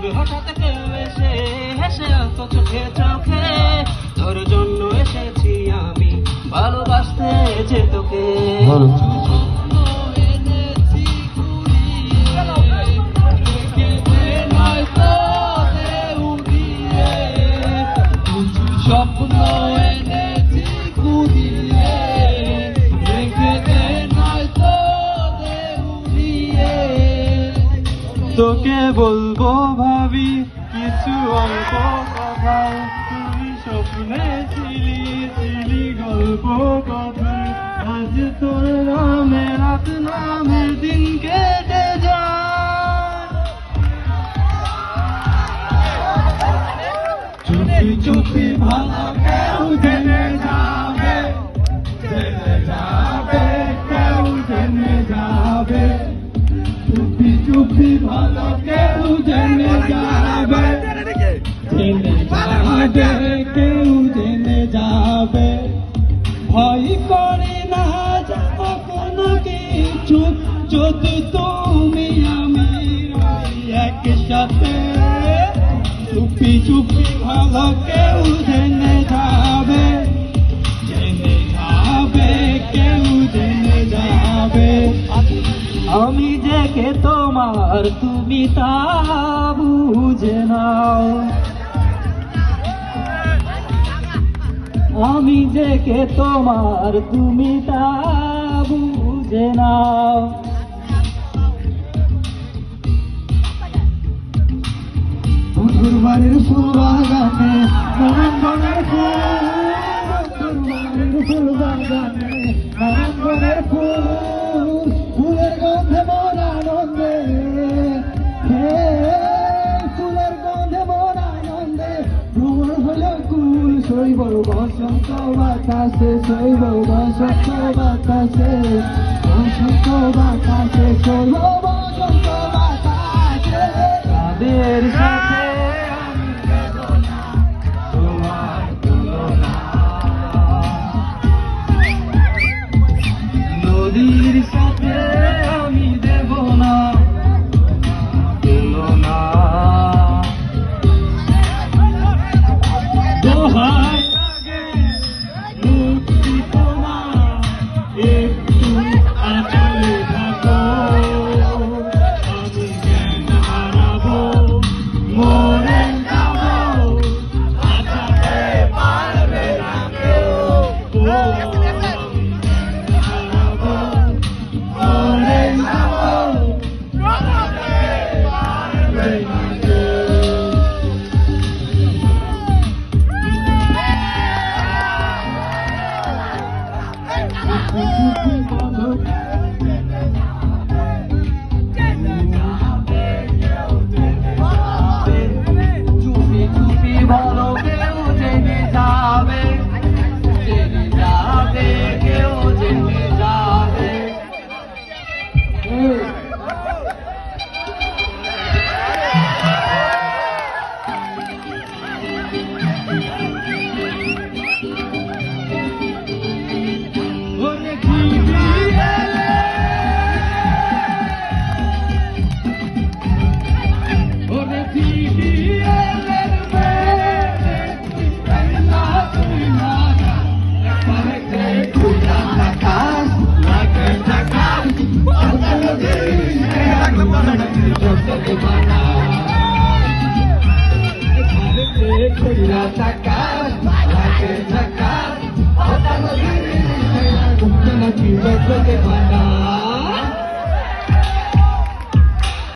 বলবে হঠাৎ কেউ এসে হেসে আসতো চোখে চোখে, তোর জন্য এসেছি আমি ভালোবাসতে যে তোকে। স্বপ্ন এনেছি কুড়িয়ে, রেখে দে নয়তো দে উড়িয়ে। তোকে বলবো ভাবি কিছু অল্প কথা, তুমি স্বপ্নে ছিলি গল্প কথা। আজ তোর নামে রাত নামে দিন কেটে যায়, চুপি চুপি ভালো কেউ জেনে যাবে, জেনে যাবে কেউ জেনে যাবে। চুপি চুপি ভালো কেউ জেনে যাবে, জেনে যাবে কেউ জেনে যাবে। ভয় করে না যাব কোনো কিছু, যদি তুমি আমি রই একসাথে। চুপি চুপি ভালো কেউ জেনে যাবে, জেনে যাবে কেউ জেনে যাবে। আমি যে কে তোমার তুমি তা বুঝে নাও, আমি যে কে তোমার তুমি তা বুঝে নাও। বন্ধুর বাড়ির ফুল বাগানে নানান বনের ফুল, বন্ধুর বাড়ির ফুল বাগানে নানান বনের ফুল। ফুলের গন্ধে মন আনন্দে, ফুলের গন্ধে মন আনন্দে। ভ্রমণ হলো কুল, শৈব বসন্ত বাতাসে, শৈব বসন্ত বাতাসে, বসন্ত বাতাসে, শৈব বসন্ত বাতাসে। তাদের সাথে তোমার তুলনা, নদীর সাথে আমি দেব না তুলনা। দোহাই লাগে মুক্তি তোমার, একটু আঁচলে থাকো। আমি জ্ঞান হারাবো, মরে যাবো, বাঁচাতে পারবে না কেউ। আমি জ্ঞান হারাবো, মরে যাবো, বাঁচাতে পারবে না কেউ। চুপি চুপি ভালো কেউ জেনে যাবে, জেনে যাবে কেউ জেনে যাবে। ওরে ঘিরে এলে, ওরে ঘিরে এলে মেরে, তুই না তুই না, একবারে তুই না থাকাস, লাগে থাকাস, অতল দিন একবারে জগতে বানা। একবারে তুই না থাকাস, লাগে থাকাস, অতল দিন জগতে বানা।